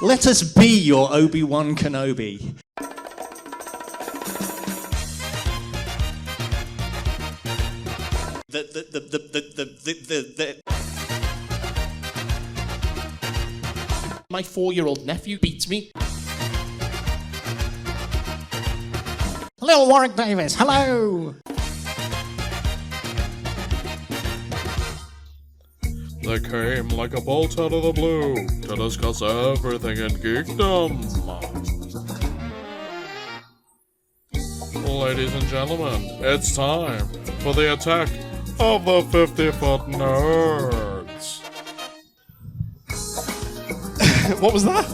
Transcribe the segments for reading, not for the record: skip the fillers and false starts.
Let us be your Obi-Wan Kenobi. My 4-year-old nephew beats me. Little Warwick Davis, hello! They came like a bolt out of the blue to discuss everything in geekdom. Ladies and gentlemen, it's time for the attack of the 50-foot nerds. What was that?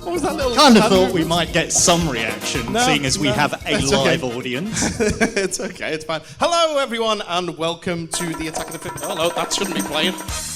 What was that little... Kind of thought we might get some reaction, seeing as we have a live audience. It's okay, it's fine. Hello, everyone, and welcome to the Attack of the 50... Oh, no, that shouldn't be playing.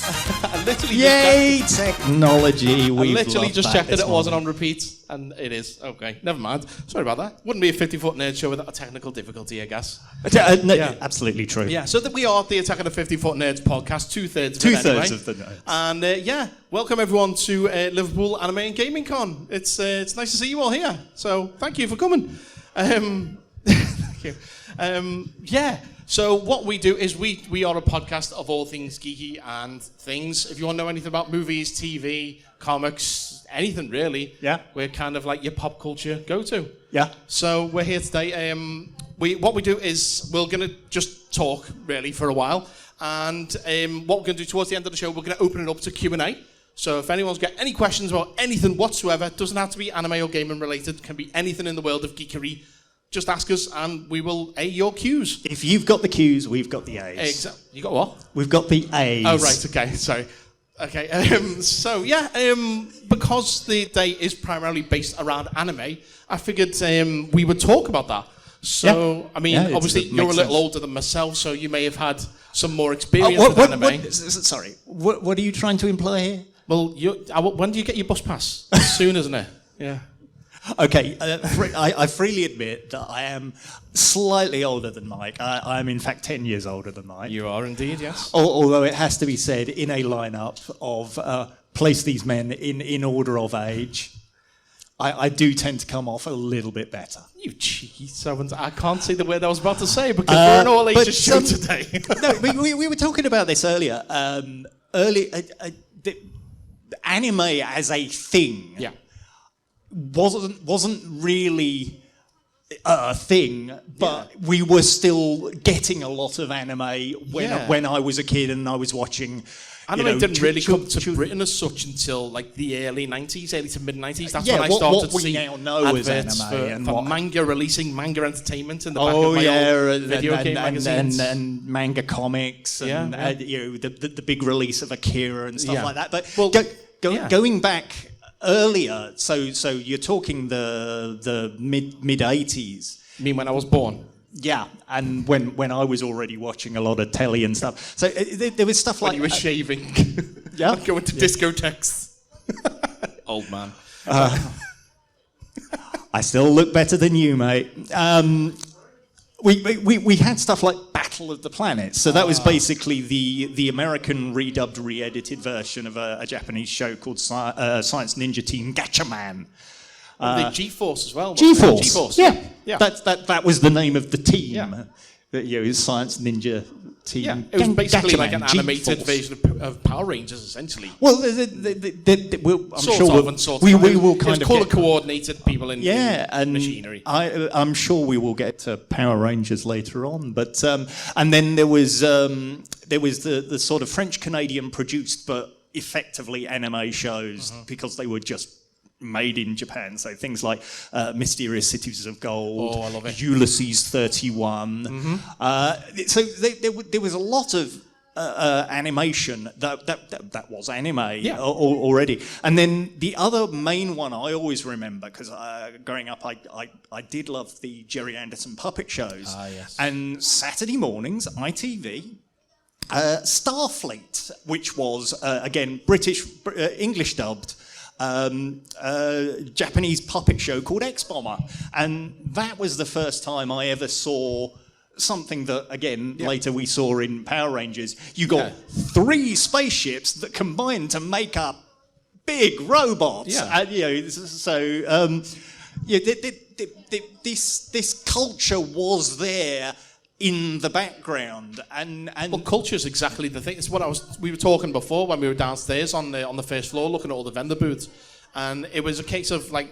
I literally Yay, technology. I literally just checked that it wasn't on repeat, and it is. Okay, never mind. Sorry about that. Wouldn't be a 50-foot nerd show without a technical difficulty, I guess. Absolutely true. Yeah, so that we are the Attack of the 50-Foot Nerds podcast, two-thirds of the nerds. And welcome everyone to Liverpool Anime and Gaming Con. It's nice to see you all here. So thank you for coming. Thank you. So what we do is we are a podcast of all things geeky and things. If you want to know anything about movies, TV, comics, anything really, we're kind of like your pop culture go-to. Yeah. So we're here today. What we do is we're going to just talk really for a while, and what we're going to do towards the end of the show, we're going to open it up to Q&A. So if anyone's got any questions about anything whatsoever, it doesn't have to be anime or gaming related, can be anything in the world of geekery. Just ask us, and we will A your Q's. If you've got the Q's, we've got the A's. Exactly. You got what? We've got the A's. Oh, right, okay, sorry. Okay, because the day is primarily based around anime, I figured we would talk about that. So, I mean, obviously, you're a little older than myself, so you may have had some more experience with anime. Sorry, what are you trying to imply here? Well, when do you get your bus pass? Soon, isn't it? Yeah. Okay, I freely admit that I am slightly older than Mike. I am in fact 10 years older than Mike. You are indeed, yes. Although it has to be said, in a lineup of place these men in order of age, I do tend to come off a little bit better. You cheeky servant. I can't say the word I was about to say because we're an all ages show today. No, we were talking about this earlier. The anime as a thing wasn't really a thing, but we were still getting a lot of anime when I was a kid and I was watching. Anime didn't really come to Britain as such until like the early to mid 90s. That's when I started to see now know adverts for manga, releasing manga entertainment in the back of my old video game magazines. And manga comics and the big release of Akira and stuff like that. But going back earlier, so you're talking the mid 80s. You mean when I was born? Yeah, and when I was already watching a lot of telly and stuff. So there was stuff like... When you were shaving. Going to discotheques. Old man. I still look better than you, mate. We had stuff like Battle of the Planets. So that was basically the American redubbed, re-edited version of a Japanese show called Science Ninja Team Gatchaman. The G-Force as well. G-Force, yeah. That was the name of the team. It was Science Ninja Team. Yeah, it was basically like an animated version of Power Rangers, essentially. Well, I'm sure we will kind of get coordinated people in machinery. I'm sure we will get to Power Rangers later on, but and then there was the sort of French-Canadian produced but effectively anime shows because they were just made in Japan, so things like Mysterious Cities of Gold, I love it. Ulysses 31. So there was a lot of animation that was anime already. And then the other main one I always remember, because growing up I did love the Jerry Anderson puppet shows. Yes. And Saturday mornings, ITV, Starfleet, which was, again, English dubbed, Japanese puppet show called X-Bomber, and that was the first time I ever saw something that, again, later we saw in Power Rangers. You got 3 spaceships that combined to make up big robots. Yeah. And, this culture was there in the background, and well, culture is exactly the thing. It's what we were talking before when we were downstairs on the first floor looking at all the vendor booths, and it was a case of like,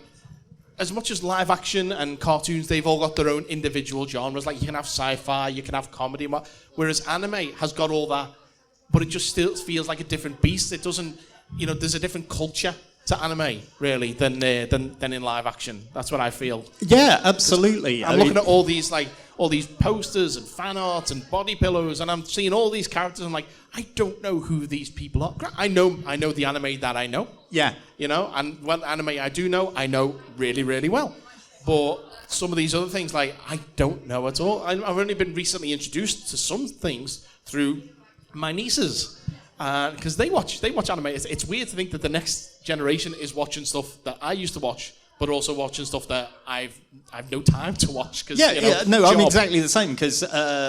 as much as live action and cartoons, they've all got their own individual genres. Like you can have sci-fi, you can have comedy, whereas anime has got all that, but it just still feels like a different beast. It doesn't, there's a different culture to anime really than in live action. That's what I feel. Yeah, absolutely. I'm looking at all these posters and fan art and body pillows, and I'm seeing all these characters. And I'm like, I don't know who these people are. I know the anime that I know. Yeah. And what anime I do know, I know really, really well. But some of these other things, like, I don't know at all. I've only been recently introduced to some things through my nieces. Because they watch anime. It's weird to think that the next generation is watching stuff that I used to watch, but also watching stuff that I've no time to watch. I'm exactly the same. Because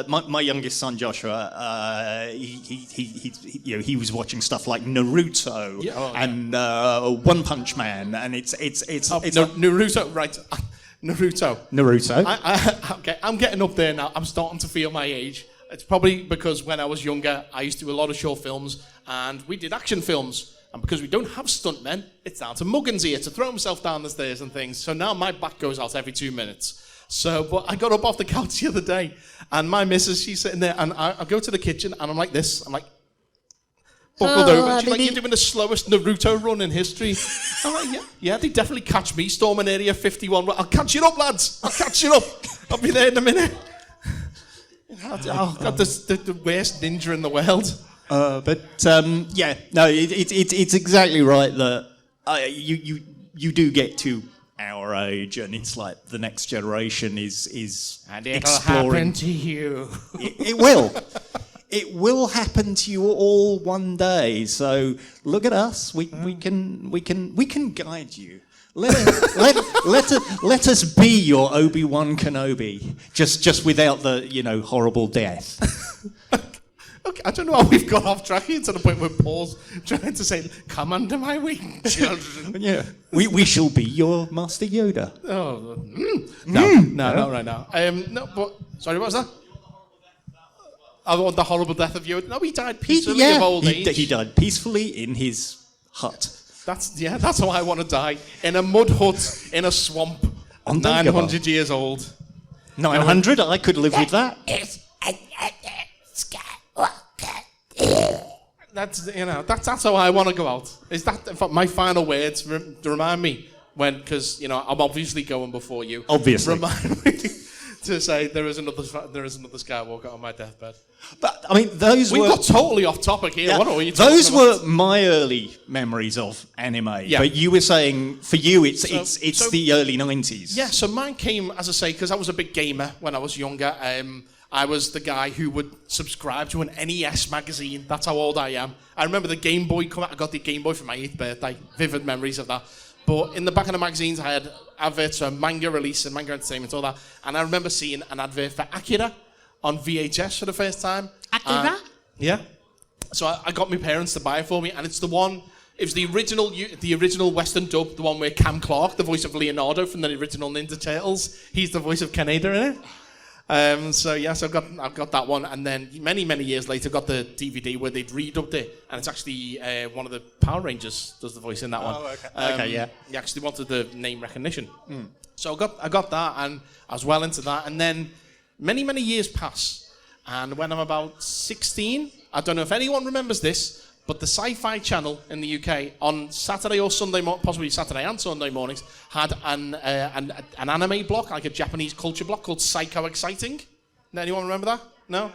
my youngest son Joshua, he was watching stuff like Naruto and One Punch Man, and it's Naruto, right? Naruto. Okay, I'm getting up there now. I'm starting to feel my age. It's probably because when I was younger, I used to do a lot of short films, and we did action films. And because we don't have stuntmen, it's down to Muggins here to throw himself down the stairs and things. So now my back goes out every 2 minutes. But I got up off the couch the other day, and my missus, she's sitting there, and I go to the kitchen, and I'm like this. I'm like, buckled over. She's like, you're doing the slowest Naruto run in history. I'm like, yeah, they definitely catch me storming Area 51. I'll catch you up, lads. I'll catch you up. I'll be there in a minute. God, the worst ninja in the world. It's exactly right that you do get to our age, and it's like the next generation is and it'll exploring. Happen to you. It will. It will happen to you all one day. So look at us. We can guide you. Let us be your Obi-Wan Kenobi, just without the horrible death. Okay, I don't know how we've got off track here to the point where Paul's trying to say, "Come under my wing, children." Yeah, we shall be your Master Yoda. Oh, no, not right now. No, but sorry, what was that? Oh, the horrible death of Yoda. No, he died peacefully of old age. He died peacefully in his hut. That's how I want to die. In a mud hut, in a swamp, 900 years old. 900? I could live with that. That's how I want to go out. Is that in fact, my final words to remind me because I'm obviously going before you. Obviously. Remind me to say there is another Skywalker on my deathbed. But I mean, we got totally off topic here. Yeah, what are you talking those about? were my early memories of anime. Yeah. But you were saying for you it's the early 90s. Yeah. So mine came, as I say, because I was a big gamer when I was younger. I was the guy who would subscribe to an NES magazine. That's how old I am. I remember the Game Boy come out. I got the Game Boy for my 8th birthday. Vivid memories of that. But in the back of the magazines, I had adverts for manga release and manga entertainment, all that. And I remember seeing an advert for Akira on VHS for the first time. Akira? Yeah. So I got my parents to buy it for me, and it's the one. It was the original Western dub, the one where Cam Clarke, the voice of Leonardo from the original Ninja Turtles, he's the voice of Kaneda in it. So I've got that one, and then many years later got the DVD where they'd redubbed it, and it's actually one of the Power Rangers does the voice in that one. Oh, okay. Yeah. He actually wanted the name recognition. So I got that, and I was well into that, and then many years pass, and when I'm about 16, I don't know if anyone remembers this, but the Sci-Fi Channel in the UK on Saturday or Sunday, possibly Saturday and Sunday mornings, had an anime block, like a Japanese culture block called Psycho Exciting. Anyone remember that? No?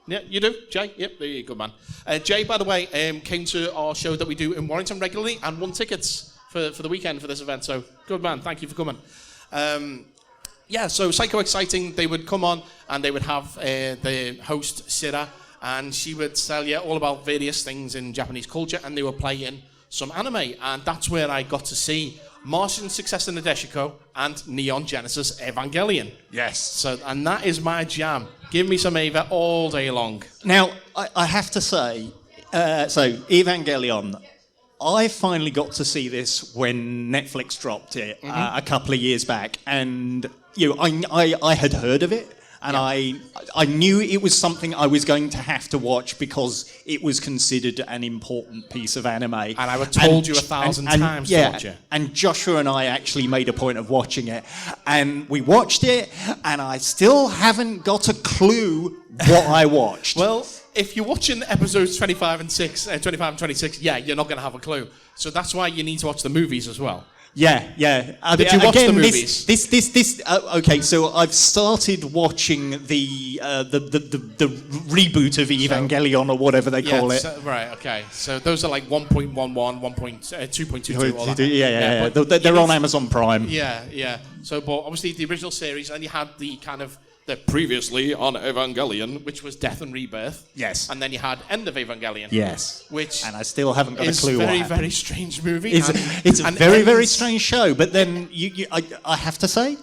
Yeah, you do? Jay? Yep, there you go, man. Jay, by the way, came to our show that we do in Warrington regularly and won tickets for the weekend for this event. So, good man, thank you for coming. So Psycho Exciting, they would come on and they would have the host, Sira, and she would tell you all about various things in Japanese culture, and they were playing some anime, and that's where I got to see Martian Successor Nadeshiko and Neon Genesis Evangelion. Yes. And that is my jam. Give me some Eva all day long. Now, I have to say, so Evangelion, I finally got to see this when Netflix dropped it a couple of years back, and I had heard of it, and I knew it was something I was going to have to watch because it was considered an important piece of anime. And I would told you 1,000 times to watch it. And Joshua and I actually made a point of watching it, and we watched it, and I still haven't got a clue what I watched. Well, if you're watching episodes 25 and 26, you're not going to have a clue. So that's why you need to watch the movies as well. Yeah. Did you watch the movies? Okay, so I've started watching the reboot of Evangelion or whatever they call it. Right, okay. So those are like 1.11, 2.22, Yeah. They're on Amazon Prime. Yeah. So, but obviously the original series, and you had the kind of the previously on Evangelion, which was Death and Rebirth. Yes. And then you had End of Evangelion. Yes. Which and I still haven't got a clue what happened. It's a very strange movie. It's a very strange show. But then I have to say,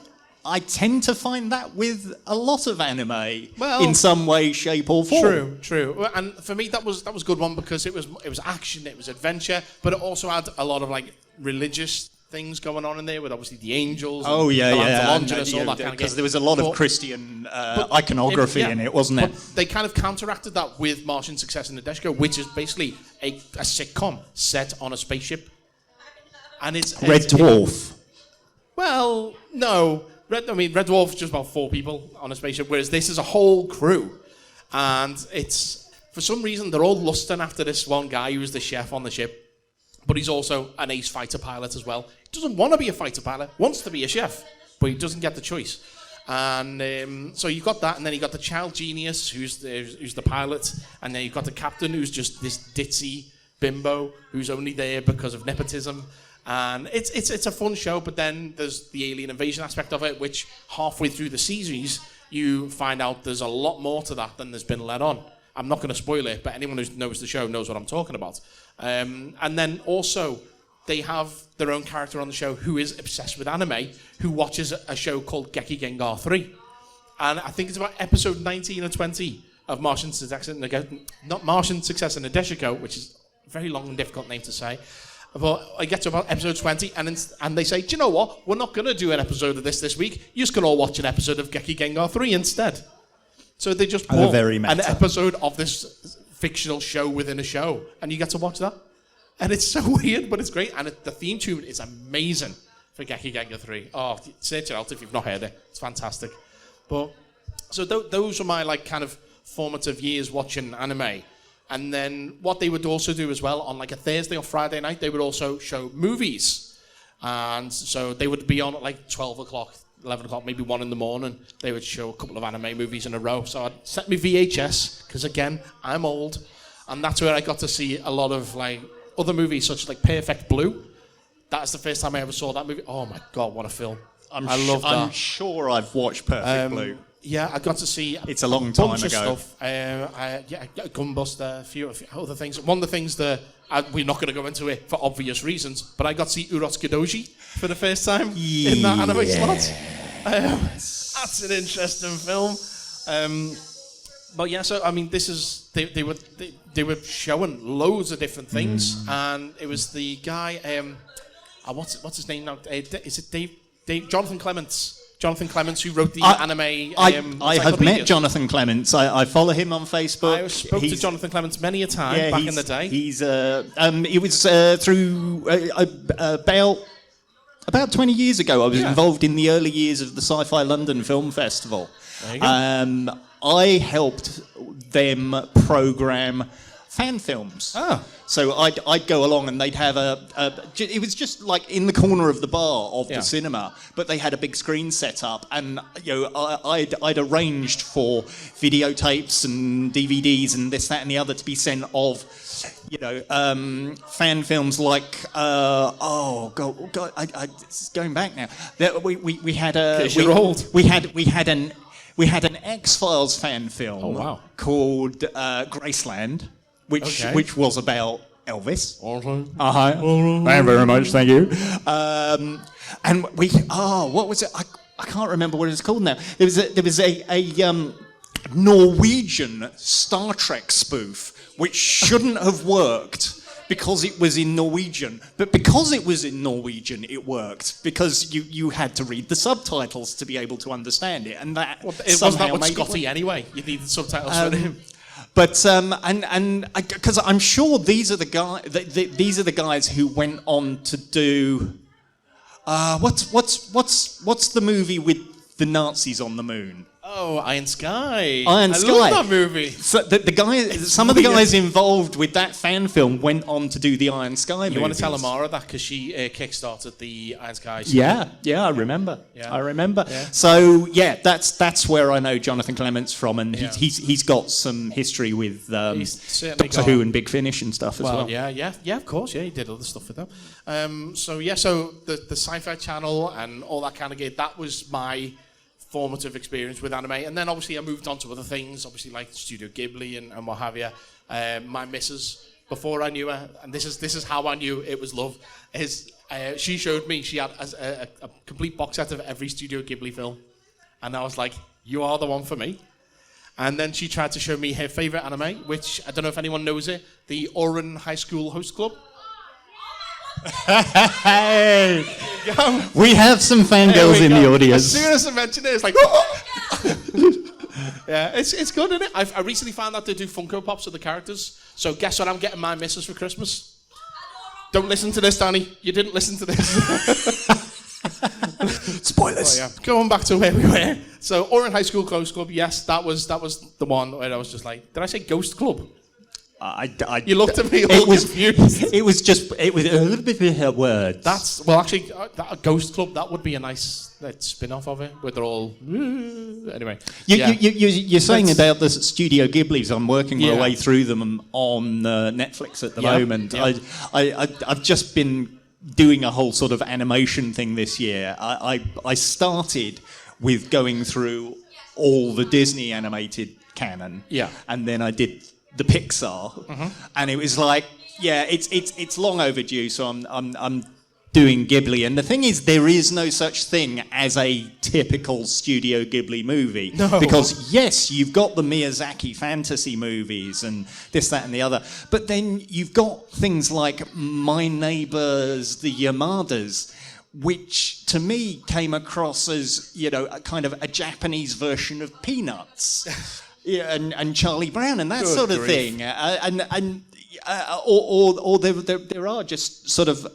I tend to find that with a lot of anime in some way, shape, or form. True. And for me, that was a good one because it was action, it was adventure, but it also had a lot of like religious things going on in there with obviously the angels. Oh all that kind of because there was a lot of Christian iconography in it, wasn't it? But they kind of counteracted that with Martian Success in Nadeshiko, which is basically a sitcom set on a spaceship, and it's Red Dwarf. Well, no. Red Dwarf is just about 4 people on a spaceship, whereas this is a whole crew, and it's for some reason they're all lusting after this one guy who's the chef on the ship. But he's also an ace fighter pilot as well. He doesn't want to be a fighter pilot, wants to be a chef, but he doesn't get the choice. And so you've got that, and then you've got the child genius, who's the pilot, and then you've got the captain, who's just this ditzy bimbo, who's only there because of nepotism. And it's a fun show, but then there's the alien invasion aspect of it, which halfway through the series, you find out there's a lot more to that than there's been let on. I'm not going to spoil it, but anyone who knows the show knows what I'm talking about. And then also, they have their own character on the show who is obsessed with anime, who watches a show called Geki Gengar 3. And I think it's about episode 19 or 20 of Martian Success in Nadeshiko, which is a very long and difficult name to say. But I get to about episode 20, and they say, do you know what? We're not going to do an episode of this week. You're just going to all watch an episode of Geki Gengar 3 instead. So they just bought an episode of this fictional show within a show, and you get to watch that. And it's so weird, but it's great. And the theme tune is amazing for Geki Gengar 3. Oh, search it out if you've not heard it. It's fantastic. But so those were my like kind of formative years watching anime. And then what they would also do as well on like a Thursday or Friday night, they would also show movies. And so they would be on at like 12 o'clock, 11 o'clock, maybe 1 in the morning. They would show a couple of anime movies in a row. So I'd set me VHS, because again, I'm old. And that's where I got to see a lot of like other movies, such as like Perfect Blue. That's the first time I ever saw that movie. Oh my God, what a film. I love that. I'm sure I've watched Perfect Blue. Yeah, I got to see it's a long time bunch ago. Of stuff. Gunbuster, a few other things. One of the things that we're not going to go into it for obvious reasons, but I got to see Urotsukidoji for the first time in that anime slot. That's an interesting film. But yeah, so I mean, this is they were showing loads of different things, and it was the guy. What's his name now? Is it Dave Jonathan Clements? Jonathan Clements, who wrote the anime. I have met Jonathan Clements. I follow him on Facebook. I spoke to Jonathan Clements many a time back in the day. He's it was through about 20 years ago. I was involved in the early years of the Sci-Fi London Film Festival. There you go. I helped them program fan films. So I'd go along and they'd have it was just like in the corner of the bar of the cinema, but they had a big screen set up, and I'd arranged for videotapes and DVDs and this, that, and the other to be sent of, fan films like it's going back now. We had we had an X-Files fan film called Graceland. Which was about Elvis. Thank you very much, thank you. And what was it? I can't remember what it's called now. There was a Norwegian Star Trek spoof which shouldn't have worked because it was in Norwegian. But because it was in Norwegian, it worked because you had to read the subtitles to be able to understand it, and that it wasn't that much Scotty anyway. You needed subtitles for him. But and because I'm sure these are the guys who went on to do what's the movie with the Nazis on the moon? Oh, Iron Sky. Iron Sky. I love that movie. So some of the guys involved with that fan film went on to do the Iron Sky movies. You want to tell Amara that because she kickstarted the Iron Sky series. Yeah, I remember. Yeah. I remember. Yeah. So yeah, that's where I know Jonathan Clements from, and he's got some history with Doctor Who and Big Finish and stuff as well. Yeah, of course. Yeah, he did other stuff with them. So the Sci-Fi Channel and all that kind of gear. That was my formative experience with anime, and then obviously I moved on to other things, obviously like Studio Ghibli and what have you. My missus, before I knew her, and this is how I knew it was love, is she showed me, she had a complete box set of every Studio Ghibli film, and I was like, you are the one for me. And then she tried to show me her favourite anime, which I don't know if anyone knows it, the Oran High School Host Club. Hey, we have some fangirls in the audience. As soon as I mention it, it's like, yeah, it's good, isn't it? I recently found out they do Funko Pops of the characters. So guess what I'm getting my missus for Christmas? Don't listen to this, Danny. You didn't listen to this. Spoilers. Oh, yeah. Going back to where we were. So Oran High School Ghost Club. Yes, that was the one where I was just like, did I say Ghost Club? You looked at me all confused. It was a little bit of a word. Actually, a Ghost Club, that would be a nice spin-off of it, where they're all... Anyway. You're saying about the Studio Ghiblis. I'm working my way through them on Netflix at the moment. Yeah. I've just been doing a whole sort of animation thing this year. I started with going through all the Disney animated canon. Yeah. And then I did the Pixar, and it was like, it's long overdue. So I'm doing Ghibli, and the thing is, there is no such thing as a typical Studio Ghibli movie. No. Because yes, you've got the Miyazaki fantasy movies and this, that, and the other, but then you've got things like My Neighbors, the Yamadas, which to me came across as a kind of a Japanese version of Peanuts. Yeah, and Charlie Brown and that Good sort of grief. thing, or there are just sort of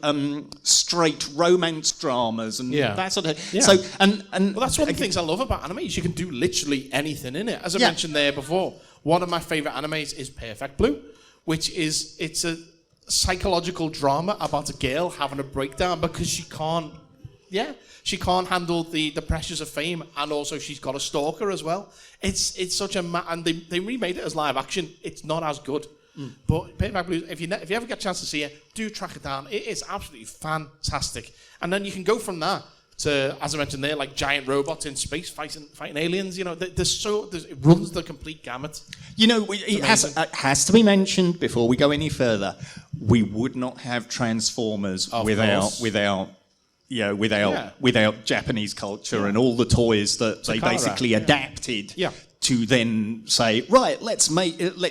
straight romance dramas and that sort of. Yeah. So and that's one of the things I love about anime. Is you can do literally anything in it. As I mentioned there before, one of my favourite animes is Perfect Blue, which is it's a psychological drama about a girl having a breakdown because she can't. Yeah, she can't handle the pressures of fame, and also she's got a stalker as well. It's such a and they remade it as live action. It's not as good, but Perfect Blue. If you ever get a chance to see it, do track it down. It is absolutely fantastic. And then you can go from that to, as I mentioned there, like giant robots in space fighting aliens. It runs the complete gamut. It has to be mentioned before we go any further. We would not have Transformers without Japanese culture and all the toys that they basically adapted to then say, right, let's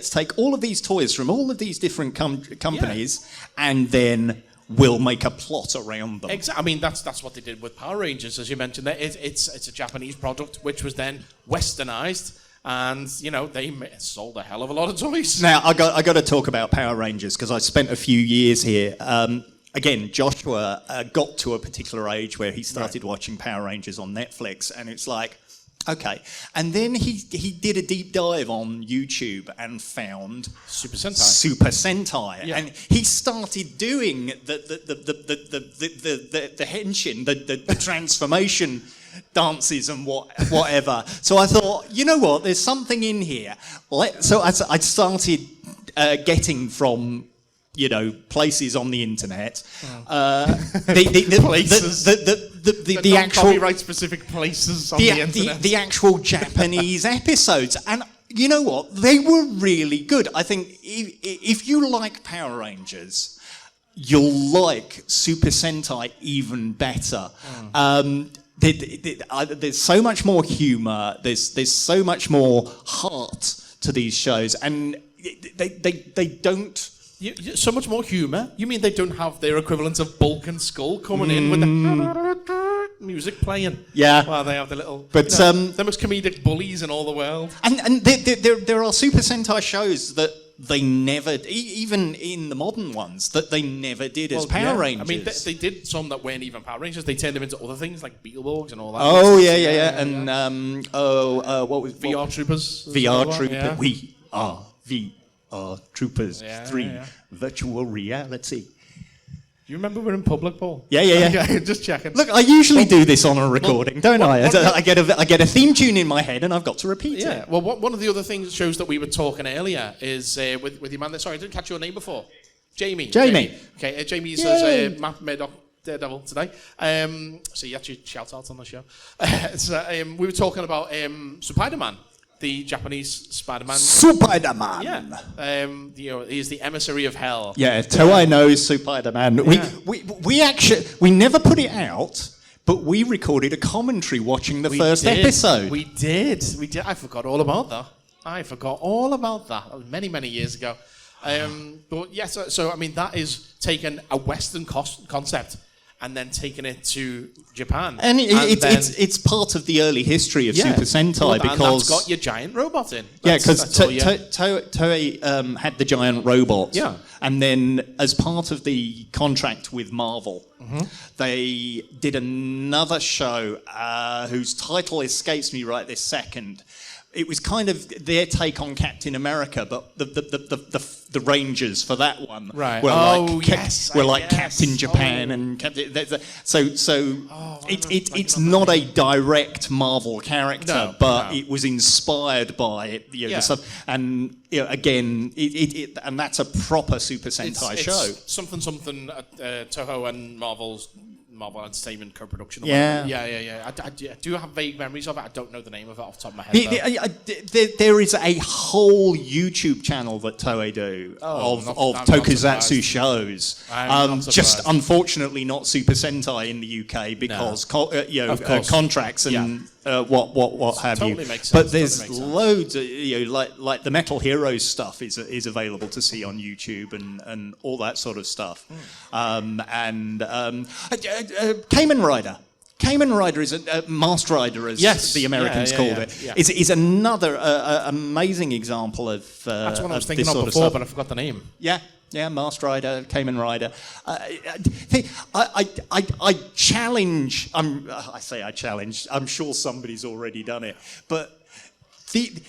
take all of these toys from all of these different companies and then we'll make a plot around them. Exactly. I mean, that's what they did with Power Rangers, as you mentioned. It's a Japanese product which was then westernized. And they sold a hell of a lot of toys. Now I got to talk about Power Rangers because I spent a few years here. Again, Joshua got to a particular age where he started watching Power Rangers on Netflix, and it's like, okay. And then he did a deep dive on YouTube and found Super Sentai. Super Sentai, and he started doing the henshin, the transformation dances and whatever. So I thought, you know what? There's something in here. So I started getting from places on the internet. The actual copyright specific places on the internet. The actual Japanese episodes, and you know what? They were really good. I think if you like Power Rangers, you'll like Super Sentai even better. There's so much more humour. There's so much more heart to these shows, and they don't So much more humour. You mean they don't have their equivalent of Bulk and Skull coming in with the music playing? Yeah. Well, they have the little... But the most comedic bullies in all the world. And there are Super Sentai shows that they never, even in the modern ones, that they never did as Power Rangers. I mean, they did some that weren't even Power Rangers. They turned them into other things like Beetleborgs and all that. Oh, yeah. And, what was... VR Troopers. VR Troopers. Yeah. We are VR Troopers 3. Yeah. Virtual reality. Do you remember we're in public, Paul? Yeah. Okay, just checking. Look, I usually do this on a recording, don't I? I get a theme tune in my head and I've got to repeat it. Well, one of the other shows that we were talking earlier is with your man. Sorry, I didn't catch your name before. Jamie. Okay, Jamie's Matt Murdoch Daredevil today. So you actually shout out on the show. We were talking about Spider-Man. The Japanese Spider-Man. Spider-Man. Yeah. He's the emissary of hell. Yeah, Toei knows Spider-Man. We actually never put it out, but we recorded a commentary watching the first episode. We did. I forgot all about that. That was many, many years ago. But yes, so I mean that is taking a Western concept and then taking it to Japan. And it's part of the early history of Super Sentai because... And that's got your giant robot in. Because Toei had the giant robots. Yeah. And then as part of the contract with Marvel, they did another show whose title escapes me right this second. It was kind of their take on Captain America, but the Rangers for that one were like Captain Japan and Captain. It's not a direct Marvel character, but it was inspired by it. The stuff, and again, and that's a proper Super Sentai show. It's something Toho and Marvel Entertainment co-production. Yeah. I do have vague memories of it. I don't know the name of it off the top of my head. There is a whole YouTube channel that Toei do of tokusatsu shows. Just unfortunately not Super Sentai in the UK because contracts and what have you. Makes sense. But there's loads of, like the Metal Heroes stuff is available to see on YouTube and all that sort of stuff. Kamen Rider. Kamen Rider is a Masked Rider, as the Americans called it. Yeah. Is another amazing example of that's what I was thinking of before, but I forgot the name. Yeah, Masked Rider, Kamen Rider. I challenge. I say I challenge. I'm sure somebody's already done it, but the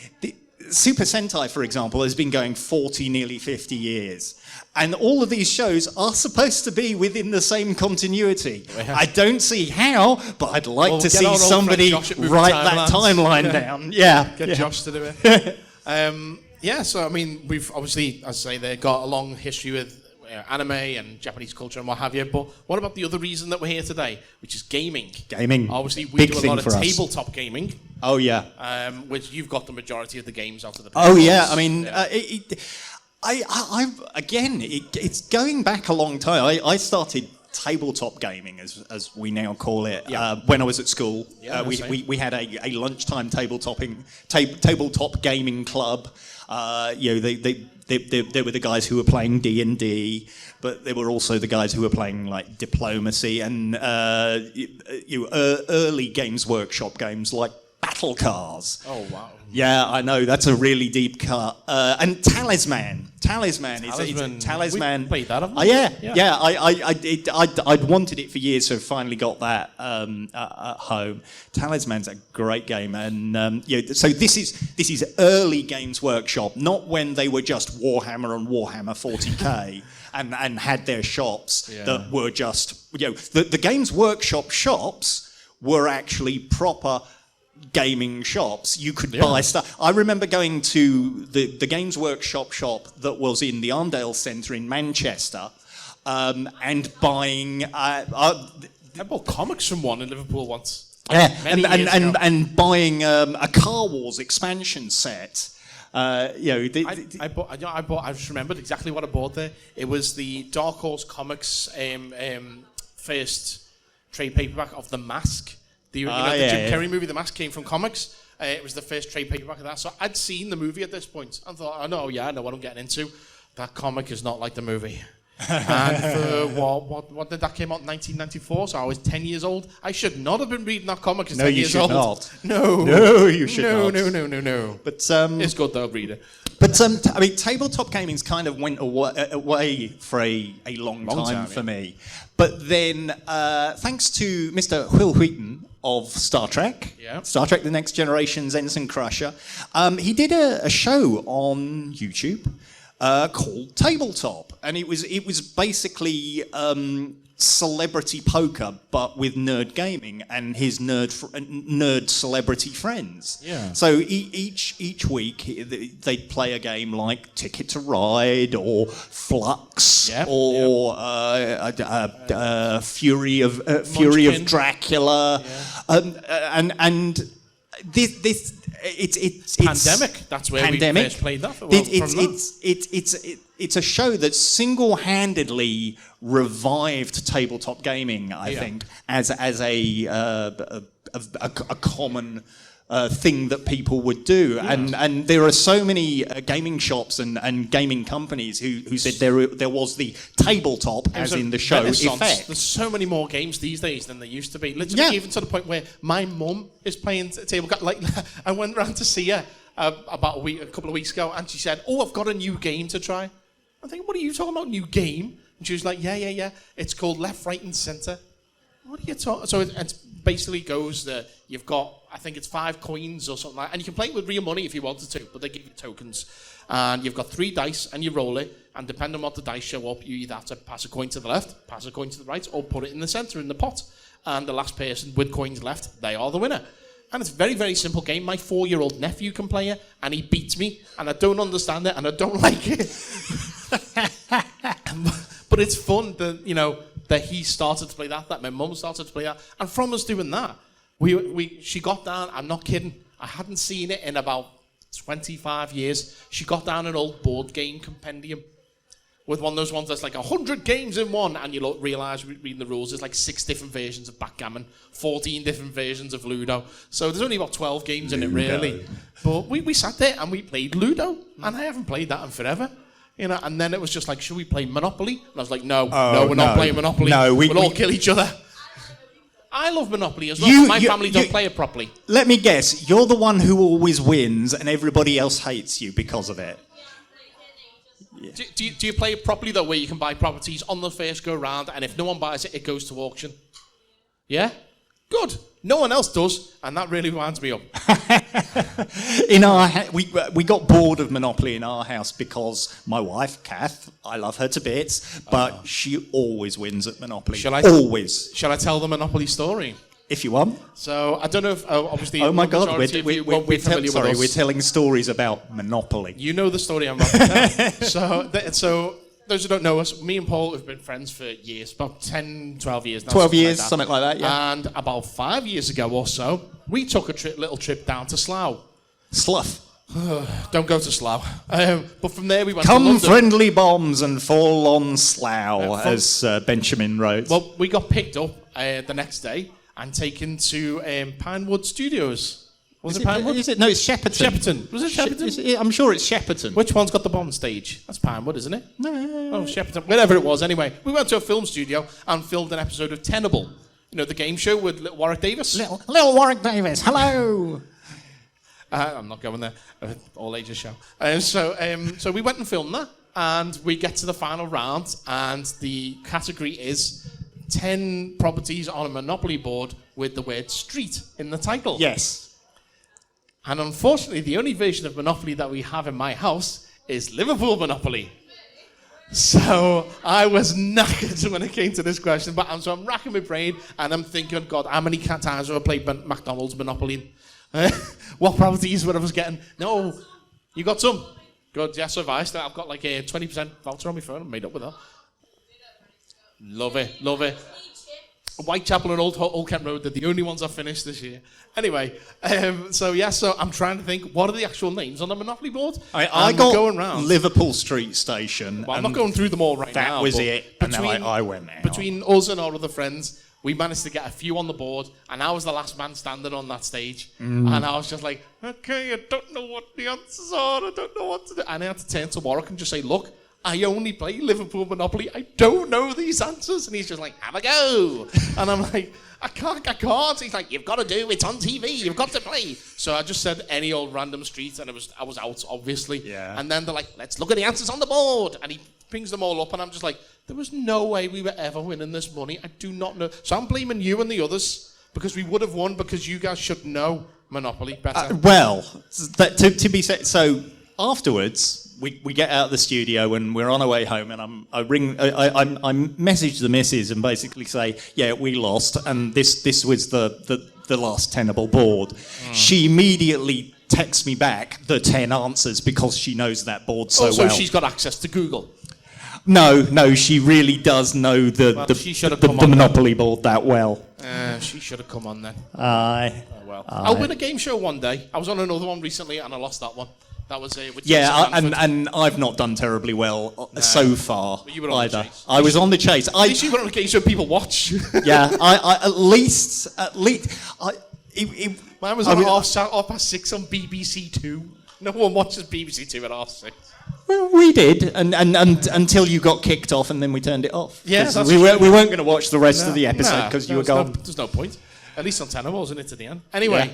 Super Sentai, for example, has been going 40, nearly 50 years. And all of these shows are supposed to be within the same continuity. I don't see how, but I'd like to see somebody write that timeline down. Get Josh to do it. So I mean, we've obviously, as I say, they've got a long history with anime and Japanese culture and what have you. But what about the other reason that we're here today, which is gaming? Obviously, we do a lot of tabletop gaming. Oh, yeah. Which you've got the majority of the games out of the... Oh, yeah. I mean... it's going back a long time. I started tabletop gaming, as we now call it, when I was at school. We had a lunchtime tabletop gaming club. There were the guys who were playing D&D, but there were also the guys who were playing like Diplomacy and early Games Workshop games like Battle Cars. Oh, wow. Yeah, I know, that's a really deep cut. And Talisman. Talisman. We played that, haven't we? I'd wanted it for years, so finally got that at home. Talisman's a great game, and so this is early Games Workshop, not when they were just Warhammer and Warhammer 40k. And had their shops that were just the Games Workshop shops were actually proper gaming shops. You could buy stuff. I remember going to the Games Workshop shop that was in the Arndale Centre in Manchester and buying... I bought comics from one in Liverpool once. Yeah, and buying a Car Wars expansion set. I just remembered exactly what I bought there. It was the Dark Horse Comics first trade paperback of The Mask. The Jim Carrey movie, The Mask, came from comics. It was the first trade paperback of that. So I'd seen the movie at this point and thought, I know what I'm getting into. that comic is not like the movie. And for what did that came out in 1994? So I was 10 years old. I should not have been reading that comic as 10 years old. No, you should not. No. But it's good though, read it. But I mean, tabletop gaming's kind of went away for a long time for me. But then, thanks to Mr. Will Wheaton of Star Trek, Star Trek: The Next Generation's Ensign Crusher, he did a show on YouTube called Tabletop, and it was basically celebrity poker, but with nerd gaming and his nerd celebrity friends. Yeah. So each week they'd play a game like Ticket to Ride or Flux or Fury of Dracula, and this. It's Pandemic. That's where Pandemic. we first played that. It's a show that single-handedly revived tabletop gaming. I think as a common thing that people would do, and there are so many gaming shops and gaming companies who said there was the tabletop as in the show effect. There's so many more games these days than there used to be. Literally, even to the point where my mum is playing tabletop. Like, I went round to see her about a couple of weeks ago, and she said, "Oh, I've got a new game to try." I'm thinking, "What are you talking about, new game?" And she was like, "Yeah. It's called Left, Right, and Centre." What are you talking? So it basically goes that you've got, I think it's 5 coins or something like that, and you can play it with real money if you wanted to, but they give you tokens. And you've got 3 dice, and you roll it, and depending on what the dice show up, you either have to pass a coin to the left, pass a coin to the right, or put it in the centre in the pot. And the last person with coins left, they are the winner. And it's a very, very simple game. My 4-year-old nephew can play it, and he beats me, and I don't understand it, and I don't like it. But it's fun that he started to play that my mum started to play that. And from us doing that, she got down, I'm not kidding, I hadn't seen it in about 25 years. She got down an old board game compendium with one of those ones that's like 100 games in one, and you realise, reading the rules, there's like 6 different versions of backgammon, 14 different versions of Ludo. So there's only about 12 games in it, really. But we sat there and we played Ludo, and I haven't played that in forever. And then it was just like, should we play Monopoly? And I was like, no, we're not playing Monopoly. No, we'll all kill each other. I love Monopoly as well. My family don't play it properly. Let me guess, you're the one who always wins and everybody else hates you because of it. Yeah. Do you play it properly, though, where you can buy properties on the first go round, and if no one buys it, it goes to auction? Yeah? Good. No one else does, and that really winds me up. We got bored of Monopoly in our house because my wife, Kath, I love her to bits, but she always wins at Monopoly. Always. Shall I tell the Monopoly story? If you want. So, I don't know if, obviously... Oh my God, we're telling stories about Monopoly. You know the story I'm about to tell. So, those who don't know us, me and Paul have been friends for years, about 10, 12 years now. 12 years, something like that, yeah. And about 5 years ago or so, we took a little trip down to Slough. Slough. Don't go to Slough. But from there we went to London. Come friendly bombs and fall on Slough, as Benjamin wrote. Well, we got picked up the next day and taken to Pinewood Studios. Was it Pinewood? No, it's Shepperton. Shepperton. Was it Shepperton? I'm sure it's Shepperton. Which one's got the Bond stage? That's Pinewood, isn't it? No. Oh, Shepperton. Whatever it was. Anyway, we went to a film studio and filmed an episode of Tenable. You know, the game show with little Warwick Davis? Little Warwick Davis, hello! I'm not going there. All ages show. So we went and filmed that, and we get to the final round, and the category is 10 properties on a Monopoly board with the word street in the title. Yes. And unfortunately, the only version of Monopoly that we have in my house is Liverpool Monopoly. So I was knackered when it came to this question, but I'm racking my brain, and I'm thinking, God, how many times have I played McDonald's Monopoly? What properties would I was getting? No, you got some. Good, yes, so I've got like a 20% voucher on my phone. I'm made up with that. Love it. Whitechapel and Old Kent Road, they're the only ones I've finished this year. Anyway, so I'm trying to think, what are the actual names on the Monopoly board? I got going round. Liverpool Street Station. Well, I'm not going through them all right now. That was it, and then I went there. Between us and our other friends, we managed to get a few on the board, and I was the last man standing on that stage. And I was just like, okay, I don't know what the answers are, I don't know what to do. And I had to turn to Warwick and just say, look, I only play Liverpool Monopoly. I don't know these answers. And he's just like, have a go. And I'm like, I can't. He's like, you've got to do it. It's on TV. You've got to play. So I just said any old random street, and I was out, obviously. Yeah. And then they're like, let's look at the answers on the board. And he pings them all up, and I'm just like, there was no way we were ever winning this money. I do not know. So I'm blaming you and the others, because we would have won, because you guys should know Monopoly better. To be said, so afterwards, we get out of the studio and we're on our way home, and I message the missus and basically say, yeah, we lost, and this was the last tenable board. She immediately texts me back the 10 answers because she knows that board so well. So she's got access to Google. No, she really does know the Monopoly board that well. She should have come on then. Aye. Oh, well. I'll win a game show one day. I was on another one recently and I lost that one. That was with and I've not done terribly well so far you were on either. The chase. I was on the chase. At least you were on a game show people watch. Yeah, I at least. Mine was on half past 6 on BBC Two. No one watches BBC Two at half 6. Well, we did, and until you got kicked off, and then we turned it off. Yeah, we weren't going to watch the rest of the episode because you were gone. There's no point. At least on tenor, wasn't it, to the end? Anyway,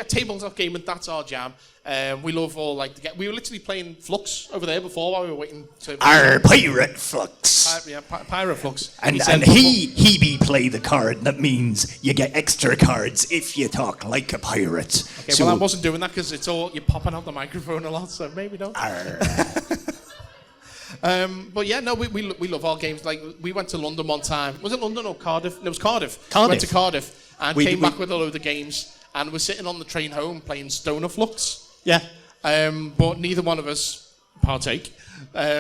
tabletop gaming, that's our jam. We love all, we were literally playing Flux over there before while we were waiting to... Our Pirate Flux. Pirate Flux. And he be play the card that means you get extra cards if you talk like a pirate. Okay, so, well, I wasn't doing that because it's all... You're popping out the microphone a lot, so maybe don't. But yeah, no, we love our games. Like, we went to London one time. Was it London or Cardiff? No, it was Cardiff. We went to Cardiff and came back with a load of games, and we're sitting on the train home playing Stoner Flux. Yeah. But neither one of us partake.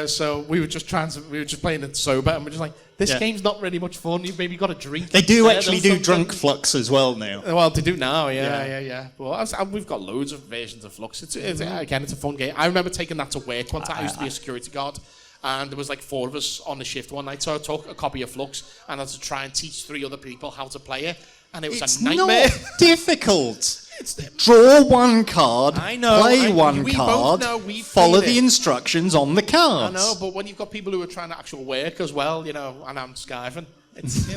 So we were just playing it sober, and we're just like, this game's not really much fun. You've maybe got a drink. They do actually do drunk Flux as well now. Well, they do now, yeah. But we've got loads of versions of Flux. It's a fun game. I remember taking that to work one time. I used to be a security guard. And there was 4 of us on the shift one night, so I took a copy of Flux and I had to try and teach 3 other people how to play it, and it was a nightmare. It's not difficult. Draw one card, play one card, follow the instructions on the cards. I know, but when you've got people who are trying to actual work as well, and I'm skiving, it's,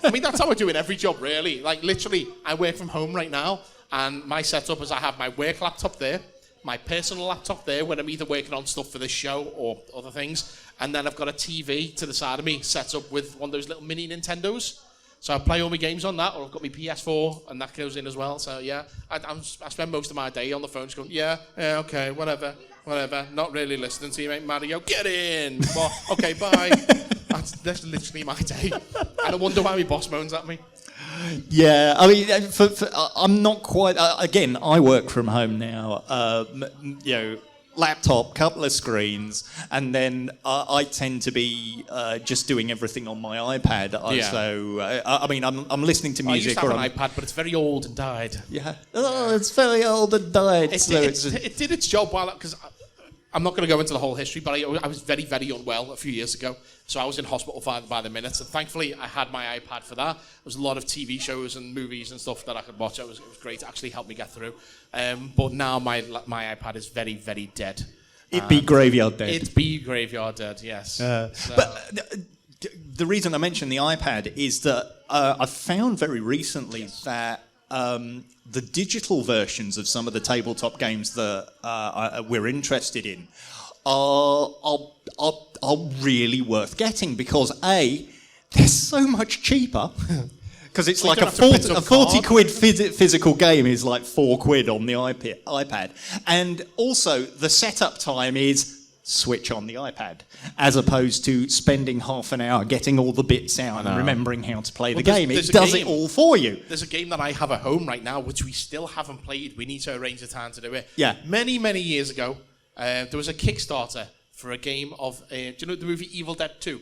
I mean, that's how I do in every job, really. Like, literally, I work from home right now, and my setup is I have my work laptop there, my personal laptop there when I'm either working on stuff for this show or other things, and then I've got a TV to the side of me set up with one of those little mini Nintendos. So I play all my games on that, or I've got my PS4 and that goes in as well. So yeah, I spend most of my day on the phone just going, yeah, okay, whatever, not really listening to you, mate. Mario, get in. Well, okay, bye. That's literally my day, and I wonder why my boss moans at me. Yeah, I mean, I'm not quite. Again, I work from home now. Laptop, couple of screens, and then I tend to be just doing everything on my iPad. So I mean, I'm listening to music. I used to have an iPad, but it's very old and died. Yeah, it's very old and died. It did its job while, because I'm not going to go into the whole history, but I was very, very unwell a few years ago. So I was in hospital by the minute. And thankfully, I had my iPad for that. There was a lot of TV shows and movies and stuff that I could watch. It was great. It actually helped me get through. But now my iPad is very, very dead. It be graveyard dead. It be graveyard dead, yes. But the reason I mentioned the iPad is that I found very recently that the digital versions of some of the tabletop games that we're interested in are really worth getting because they're so much cheaper. Because it's like a 40 quid physical game is like £4 on the iPad. And also the setup time is switch on the iPad, as opposed to spending half an hour getting all the bits out and remembering how to play the game. It does it all for you. There's a game that I have at home right now, which we still haven't played. We need to arrange a time to do it. Yeah. Many, many years ago, there was a Kickstarter for a game of... do you know the movie Evil Dead 2?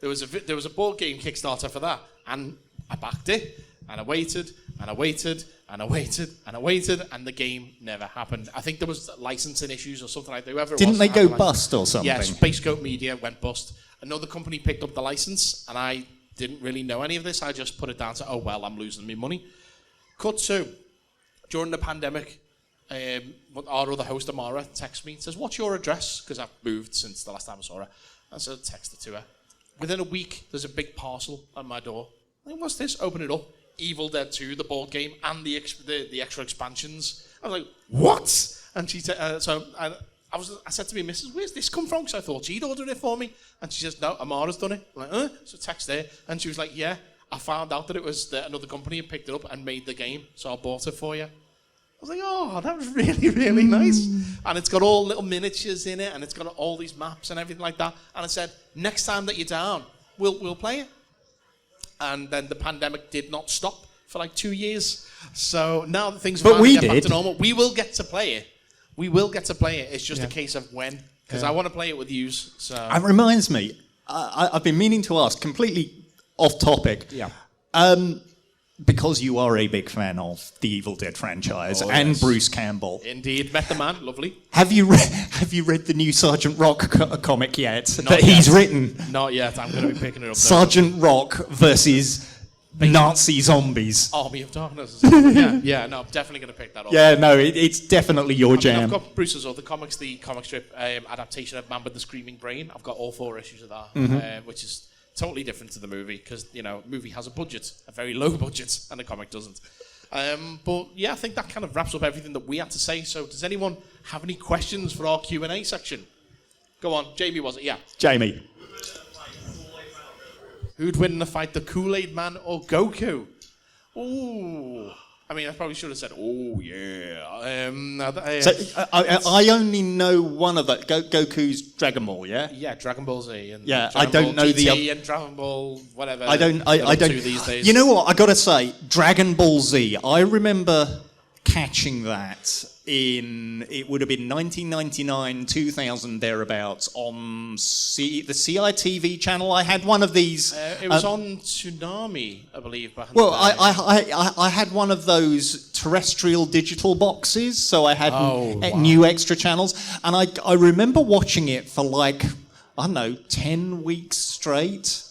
There was a board game Kickstarter for that, and I backed it, and I waited, and I waited, and I waited, and I waited, and the game never happened. I think there was licensing issues or something like that. Whoever Didn't they go bust or something? Yeah, Space Goat Media went bust. Another company picked up the license, and I didn't really know any of this. I just put it down to, I'm losing my money. Cut to, during the pandemic, our other host, Amara, texts me and says, "What's your address?" Because I've moved since the last time I saw her. And so I text it to her. Within a week, there's a big parcel at my door. I'm like, "What's this?" Open it up. Evil Dead 2, the board game, and the extra expansions. I was like, "What?" And she I said to me, "Mrs., where's this come from?" Because I thought she'd ordered it for me. And she says, "No, Amara's done it." I'm like, "Huh?" So text her. And she was like, "Yeah, I found out that it was another company had picked it up and made the game. So I bought it for you." I was like, "Oh, that was really, really nice." And it's got all little miniatures in it, and it's got all these maps and everything like that. And I said, "Next time that you're down, we'll play it." And then the pandemic did not stop for like 2 years. So now that things finally get back to normal, we will get to play it. We will get to play it. It's just a case of when. Because I want to play it with you. So It reminds me, I've been meaning to ask, completely off topic. Yeah. Because you are a big fan of the Evil Dead franchise and Bruce Campbell. Indeed, met the man, lovely. Have you read the new Sergeant Rock comic yet? Yet. He's written? Not yet. I'm going to be picking it up. Sergeant Rock versus Nazi zombies. Army of Darkness. Yeah. No, I'm definitely going to pick that up. Yeah, no, it's definitely your jam. I've got Bruce's other comics, the comic strip adaptation of Man with the Screaming Brain. I've got all 4 issues of that, which is totally different to the movie because, movie has a budget, a very low budget, and the comic doesn't. But yeah, I think that kind of wraps up everything that we had to say. So does anyone have any questions for our Q&A section? Go on, Jamie, was it? Yeah. Jamie. Who'd win in the fight, the Kool-Aid Man or Goku? Ooh. I mean, I probably should have said, "Oh, yeah." I only know one of that. Goku's Dragon Ball, yeah? Yeah, Dragon Ball Z. And yeah, Dragon I don't Ball know GT and Dragon Ball, whatever. I don't. These days. You know what? I got to say, Dragon Ball Z. I remember catching that it would have been 1999, 2000 thereabouts on the CITV channel. I had one of these. It was on Tsunami, I believe. Back in well, the day. I had one of those terrestrial digital boxes, so I had new extra channels, and I remember watching it for like, I don't know, 10 weeks straight,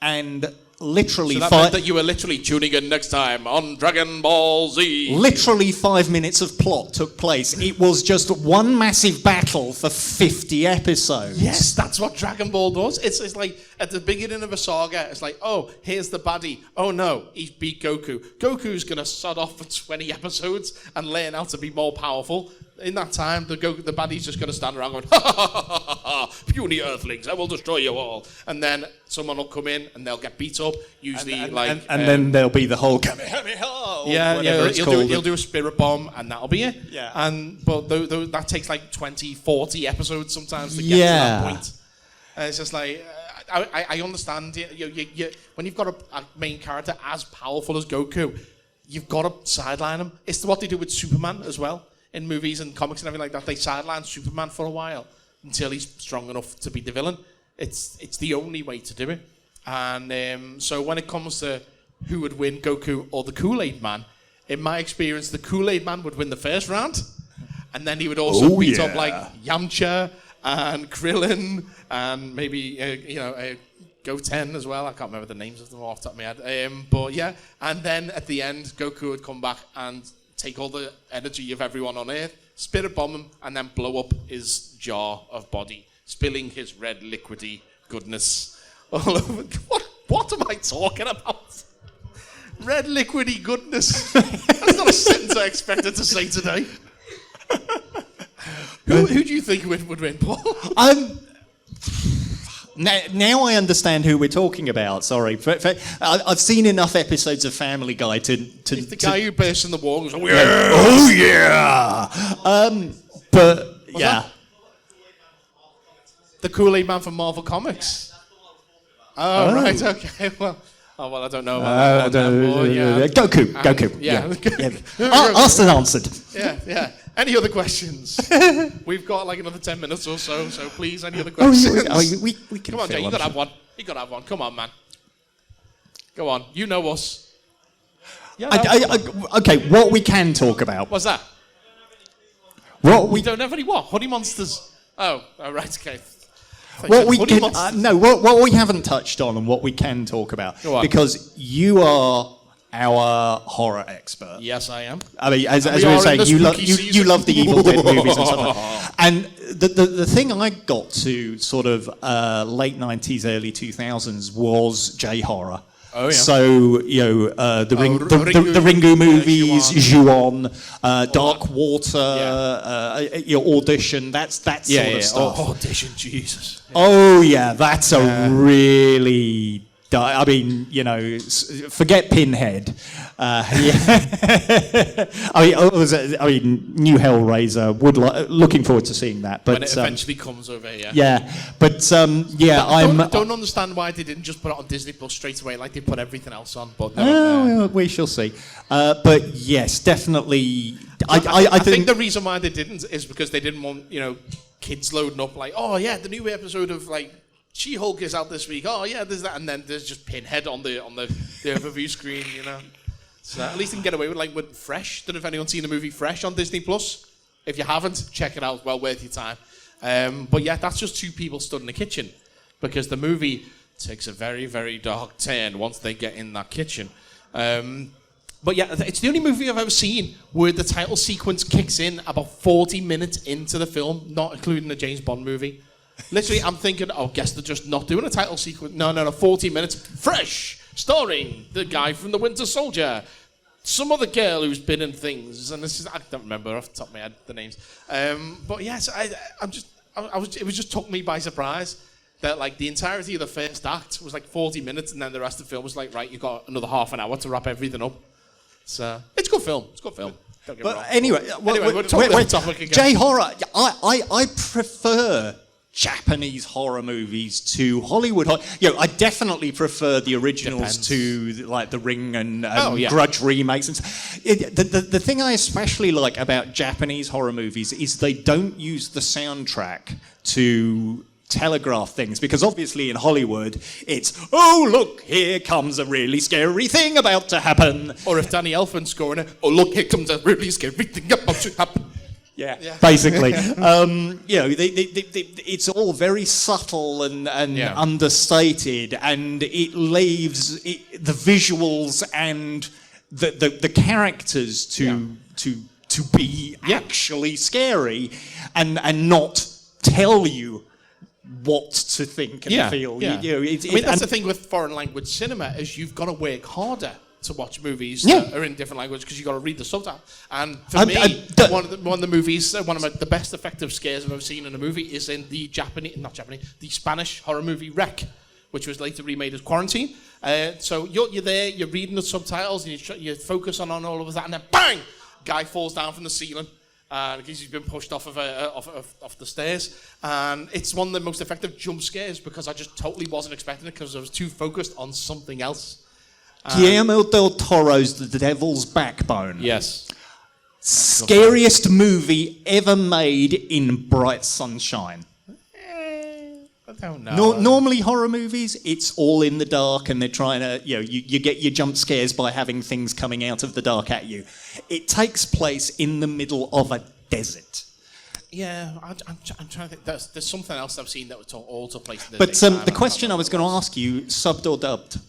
and literally so that meant that you were literally tuning in next time on Dragon Ball Z. Literally 5 minutes of plot took place. It was just one massive battle for 50 episodes. Yes, that's what Dragon Ball does. It's like at the beginning of a saga, it's like, oh, here's the baddie. Oh no, he beat Goku. Goku's going to sod off for 20 episodes and learn how to be more powerful. In that time, the baddie's just going to stand around going, "Ha ha ha ha ha ha, puny earthlings, I will destroy you all." And then someone will come in and they'll get beat up, usually and then there'll be the whole Kamehameha. He'll do a spirit bomb and that'll be it. Yeah. But that takes like 20, 40 episodes sometimes to get to that point. And it's just like, I understand, when you've got a main character as powerful as Goku, you've got to sideline him. It's what they do with Superman as well. In movies and comics and everything like that, they sideline Superman for a while until he's strong enough to be the villain. It's the only way to do it. And so when it comes to who would win, Goku or the Kool-Aid Man, in my experience, the Kool-Aid Man would win the first round, and then he would also beat up like Yamcha and Krillin and maybe Goten as well. I can't remember the names of them off the top of my head. But yeah, and then at the end, Goku would come back and take all the energy of everyone on Earth, spirit bomb him, and then blow up his jar of body, spilling his red liquidy goodness all over. What am I talking about? Red liquidy goodness. That's not a sentence I expected to say today. Who do you think would win, Paul? Now I understand who we're talking about. Sorry, I've seen enough episodes of Family Guy to. It's the guy who bursts in the wall and goes, "Oh yeah!" Oh yeah! But yeah, the Kool-Aid Man from Marvel Comics. Oh right, okay. Well, I don't know about that. Goku. Yeah. Asked and answered. Yeah. Any other questions? We've got like another 10 minutes or so please, any other questions? We can. Come on, Jay, you got to have one. You got to have one. Come on, man. Go on. You know us. Okay, what we can talk about. What's that? We don't have any what? Honey monsters. Oh, right, okay. What we haven't touched on and what we can talk about, because you are our horror expert. Yes, I am. I mean, as we were saying, you love the Evil Dead movies and stuff like that. And the thing I got to sort of late 90s, early 2000s was J-horror. Oh, yeah. So, the Ringu movies, Ju-on, Dark Water, Audition, that sort of stuff. Oh, Audition, Jesus. Oh, yeah, that's a really... I mean, forget Pinhead. I mean, new Hellraiser. Looking forward to seeing that. But when it eventually comes over here. Yeah, but I don't understand why they didn't just put it on Disney Plus straight away, like they put everything else on. But no, we shall see. But yes, definitely. I think the reason why they didn't is because they didn't want kids loading up like, oh yeah, the new episode of like She-Hulk is out this week. Oh yeah, there's that, and then there's just Pinhead on the overview screen. So at least they can get away with Fresh. Don't know if anyone's seen the movie Fresh on Disney Plus. If you haven't, check it out. Well worth your time. But yeah, that's just two people stood in the kitchen because the movie takes a very, very dark turn once they get in that kitchen. But yeah, it's the only movie I've ever seen where the title sequence kicks in about 40 minutes into the film, not including the James Bond movie. Literally, I'm thinking, guess they're just not doing a title sequence. No, 40 minutes. Fresh, starring the guy from The Winter Soldier, some other girl who's been in things, and this is, I don't remember off the top of my head the names. But yes, it just took me by surprise that like the entirety of the first act was like 40 minutes, and then the rest of the film was like, right, you got another half an hour to wrap everything up. So it's a good film. Don't get me wrong. Anyway, we're talking off topic again. J-horror. I prefer Japanese horror movies to Hollywood. I definitely prefer the originals to like The Ring and Grudge remakes. The thing I especially like about Japanese horror movies is they don't use the soundtrack to telegraph things, because obviously in Hollywood it's, oh look, here comes a really scary thing about to happen. Or if Danny Elfman's scoring it, oh look, here comes a really scary thing about to happen. Yeah, basically. It's all very subtle and understated, and it leaves the visuals and the characters to be actually scary and not tell you what to think and feel. That's the thing with foreign language cinema, is you've got to work harder to watch movies that are in different languages because you've got to read the subtitle. And for me, one of the movies, the best effective scares I've ever seen in a movie is in the the Spanish horror movie Wreck, which was later remade as Quarantine. So you're there, you're reading the subtitles, and you focus on all of that, and then bang, guy falls down from the ceiling. Because he's been pushed off of the stairs, and it's one of the most effective jump scares because I just totally wasn't expecting it because I was too focused on something else. Guillermo del Toro's The Devil's Backbone. Yes. Scariest movie ever made in bright sunshine. I don't know. Normally horror movies, it's all in the dark and they're trying to, you get your jump scares by having things coming out of the dark at you. It takes place in the middle of a desert. Yeah, I'm trying to think. There's something else I've seen that would all took place in the But the question I was going to ask you, subbed or dubbed?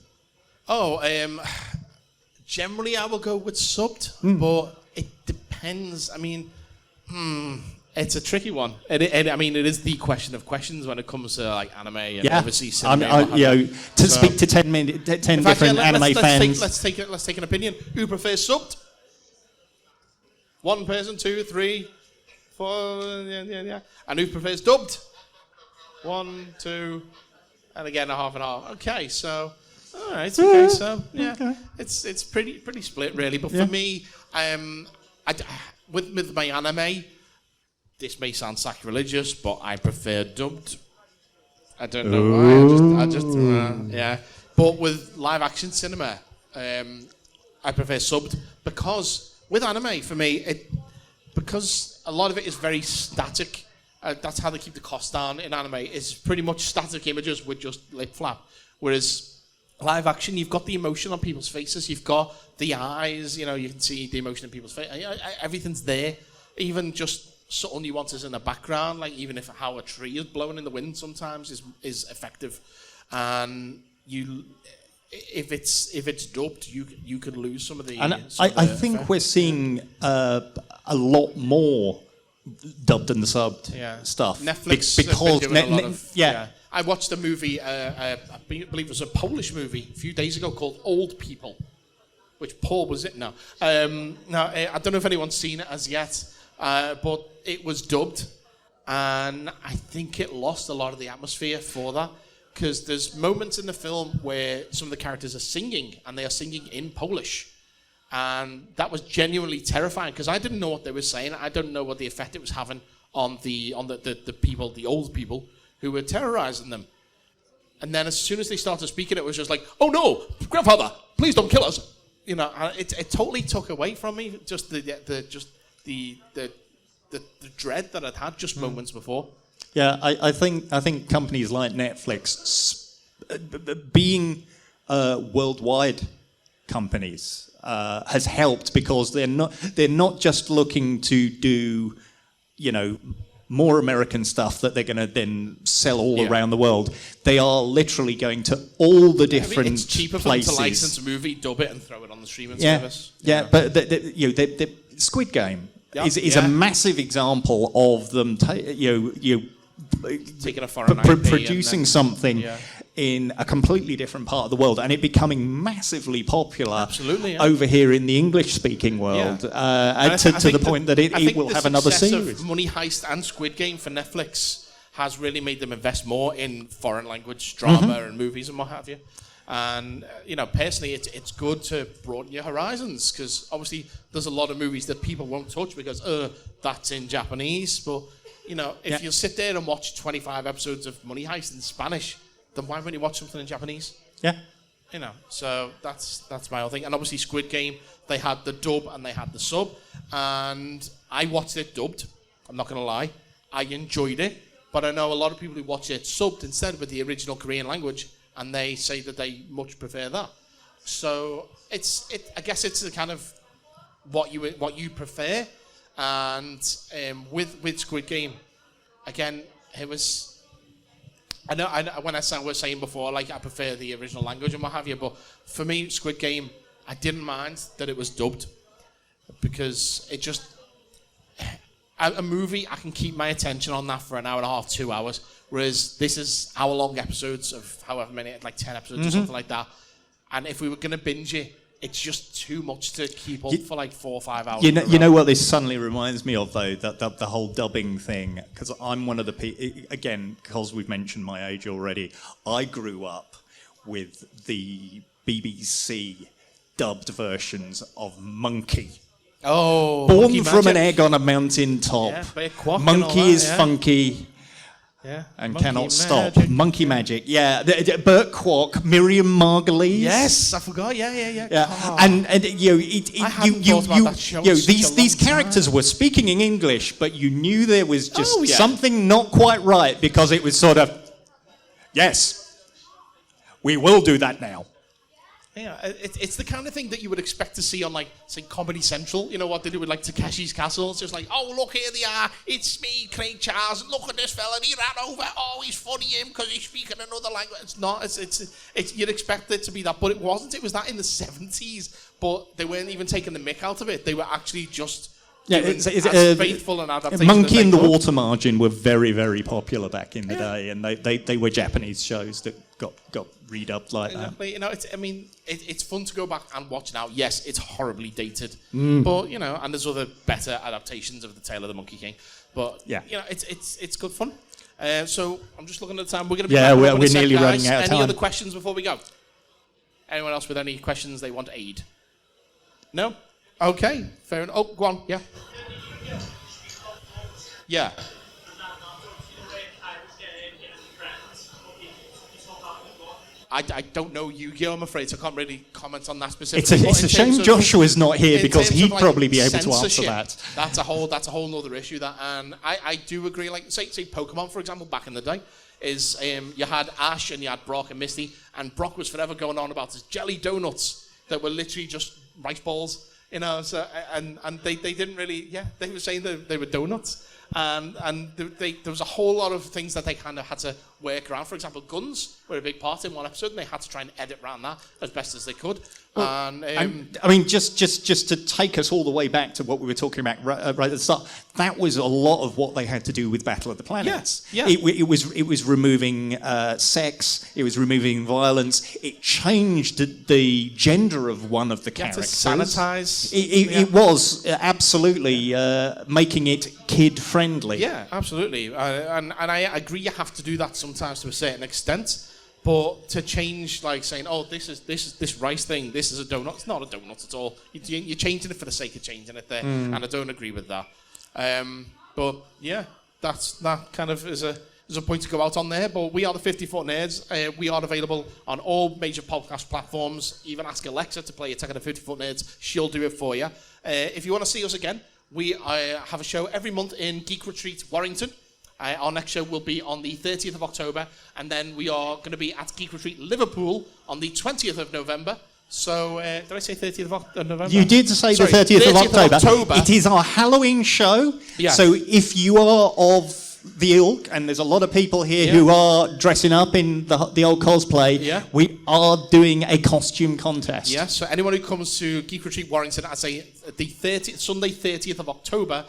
Generally I will go with subbed, but it depends. I mean, it's a tricky one. It is the question of questions when it comes to like anime and overseas cinema. Speak to 10 different anime fans. Let's take an opinion. Who prefers subbed? One person, 2, 3, 4, yeah. And who prefers dubbed? 1, 2, and again a half and half. Okay, so. All right. Okay. So it's pretty split really. But for me, with my anime, this may sound sacrilegious, but I prefer dubbed. I don't know why. I just But with live action cinema, I prefer subbed because with anime for me, because a lot of it is very static. That's how they keep the cost down in anime. It's pretty much static images with just lip flap, whereas live action, you've got the emotion on people's faces. You've got the eyes. You can see the emotion in people's face. Everything's there. Even just subtle nuances in the background, like even if how a tree is blowing in the wind sometimes is effective. And if it's dubbed, you could lose some of the. And I think we're seeing a lot more dubbed and subbed stuff. Netflix because doing a lot of, I watched a movie, I believe it was a Polish movie a few days ago called Old People, which Paul was it? No. I don't know if anyone's seen it as yet, but it was dubbed, and I think it lost a lot of the atmosphere for that, because there's moments in the film where some of the characters are singing, and they are singing in Polish. And that was genuinely terrifying, because I didn't know what they were saying. I don't know what the effect it was having on the people, the old people who were terrorizing them. And then as soon as they started speaking, it was just like, "Oh no, grandfather, please don't kill us." You know, and it totally took away from me just the dread that I'd had just moments before. Yeah, I think companies like Netflix, being worldwide companies, has helped, because they're not just looking to do, more American stuff that they're going to then sell all around the world. They are literally going to all the different it's cheaper places. For them to license a movie, dub it, and throw it on the streaming service. Yeah, but the Squid Game is a massive example of them taking a foreign IP producing something in a completely different part of the world, and it becoming massively popular over here in the English-speaking world, to the point that it will have another series. Money Heist and Squid Game for Netflix has really made them invest more in foreign language drama and movies and what have you. And personally, it's good to broaden your horizons, because obviously there's a lot of movies that people won't touch because that's in Japanese. But if you sit there and watch 25 episodes of Money Heist in Spanish, then why wouldn't you watch something in Japanese? Yeah. So that's my whole thing. And obviously Squid Game, they had the dub and they had the sub, and I watched it dubbed. I'm not going to lie, I enjoyed it, but I know a lot of people who watch it subbed instead with the original Korean language, and they say that they much prefer that. So I guess it's the kind of what you prefer. And with Squid Game, again, it was. I know when I was saying before, like, I prefer the original language and what have you, but for me, Squid Game, I didn't mind that it was dubbed, because it just a movie, I can keep my attention on that for an hour and a half, 2 hours, whereas this is hour-long episodes of however many, like 10 episodes or something like that. And if we were going to binge it, it's just too much to keep up for like 4 or 5 hours. You know what this suddenly reminds me of, though, that the whole dubbing thing, because I'm one of the people, again, because we've mentioned my age already, I grew up with the BBC dubbed versions of Monkey. Oh, Born Monkey from Magic. an egg on a mountain top. Monkey is funky. Yeah. And Monkey cannot Magic. stop. Monkey Magic, yeah. Bert Kwok, Miriam Margolyes. Yes, I forgot. Yeah. Oh. And these characters were speaking in English, but you knew there was just something not quite right, because it was sort of, yes, we will do that now. Yeah, it's the kind of thing that you would expect to see on, like, say, Comedy Central. You know what they do with, like, Takeshi's Castle? It's just like, oh, look, here they are. It's me, Craig Charles. Look at this fella. He ran over. Oh, he's funny him because he's speaking another language. It's not. It's you'd expect it to be that, but it wasn't. It was that in the 70s, but they weren't even taking the mick out of it. They were actually just it's faithful and adaptation. Monkey and the Water Margin were very, very popular back in the day, and they were Japanese shows that got redubbed like that. It's fun to go back and watch now. Yes, it's horribly dated, but and there's other better adaptations of The Tale of the Monkey King. But it's good fun. So I'm just looking at the time. We're going to be back we're nearly running out of time. Any other questions before we go? Anyone else with any questions they want aid? No? Okay, fair enough. Oh, go on. Yeah. Yeah. I don't know Yu-Gi-Oh, I'm afraid, so I can't really comment on that specifically. It's a shame Joshua's not here, because he'd probably be able to answer that. That's a whole other issue. And I do agree. Like, say Pokemon, for example, back in the day, is you had Ash and you had Brock and Misty, and Brock was forever going on about his jelly donuts that were literally just rice balls, So and they didn't really, they were saying that they were donuts. and there was a whole lot of things that they kind of had to work around. For example, guns were a big part in one episode, and they had to try and edit around that as best as they could. Well, and I mean, just to take us all the way back to what we were talking about right at the start, that was a lot of what they had to do with Battle of the Planets. Yeah. It was removing sex, it was removing violence, it changed the gender of one of the characters. Sanitize. It was absolutely making it kid friendly. Yeah, absolutely, and I agree. You have to do that sometimes to a certain extent. But to change, like saying, "Oh, this rice thing, this is a donut," it's not a donut at all. You're changing it for the sake of changing it there, and I don't agree with that. But yeah, that kind of is a point to go out on there. But we are the 50-Foot Nerds. We are available on all major podcast platforms. Even ask Alexa to play Attack of the 50-Foot Nerds; she'll do it for you. If you want to see us again, we have a show every month in Geek Retreat, Warrington. Our next show will be on the 30th of October, and then we are going to be at Geek Retreat Liverpool on the 20th of November. So, did I say 30th of November? You did say the 30th of October. It is our Halloween show. Yeah. So if you are of the ilk, and there's a lot of people here who are dressing up in the old cosplay, we are doing a costume contest. Yeah, so anyone who comes to Geek Retreat Warrington, I'd say Sunday 30th of October,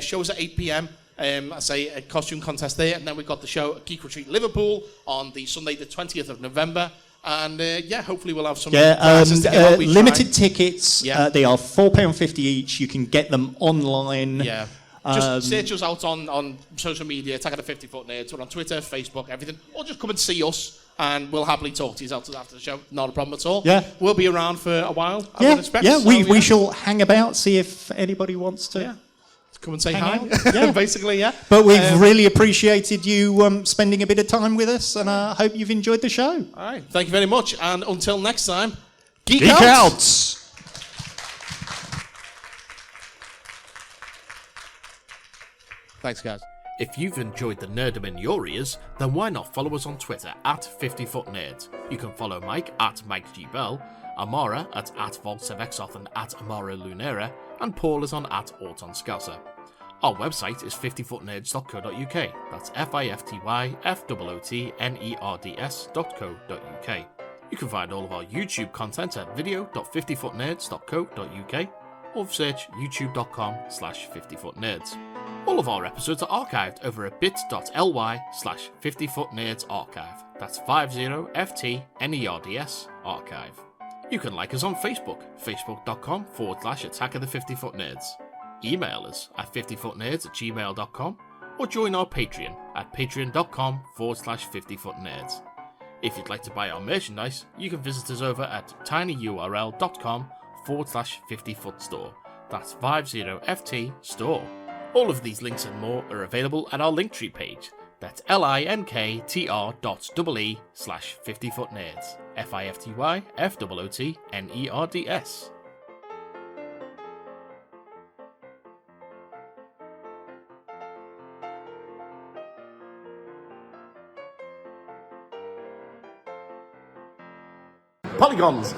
shows at 8 p.m, I say a costume contest there, and then we've got the show at Geek Retreat Liverpool on the Sunday the 20th of November, and hopefully we'll have some prizes to give out. Limited tickets, they are £4.50 each. You can get them online. Yeah. Just search us out on social media, Attack of the 50-Foot Nerds. We're on Twitter, Facebook, everything, or just come and see us, and we'll happily talk to you after the show. Not a problem at all. Yeah. We'll be around for a while, I would expect. Yeah, we shall hang about, see if anybody wants to... Yeah. Come and say hi, basically, yeah. But we've really appreciated you spending a bit of time with us, and I hope you've enjoyed the show. All right, thank you very much, and until next time, Geek out! Thanks, guys. If you've enjoyed the nerdom in your ears, then why not follow us on Twitter at 50-Foot Nerds. You can follow Mike at Mike G. Bell, Amara at Volts of Exoth and at Amara Lunera, and Paul is on at Auton Scouser. Our website is 50footnerds.co.uk. That's FIFTYFOOTNERDS.co.uk. You can find all of our YouTube content at video.50footnerds.co.uk or search youtube.com/50footnerds. All of our episodes are archived over at bit.ly/50footnerdsarchive. That's 50FTNERDS archive. You can like us on Facebook, facebook.com/Attack of the 50-Foot Nerds. Email us at 50footnerds@gmail.com or join our Patreon at patreon.com/50footnerds. If you'd like to buy our merchandise, you can visit us over at tinyurl.com/50footstore. That's 50FT store. All of these links and more are available at our Linktree page. That's linktr.ee/50footnerds. FIFTYFOOTNERDS. Polygons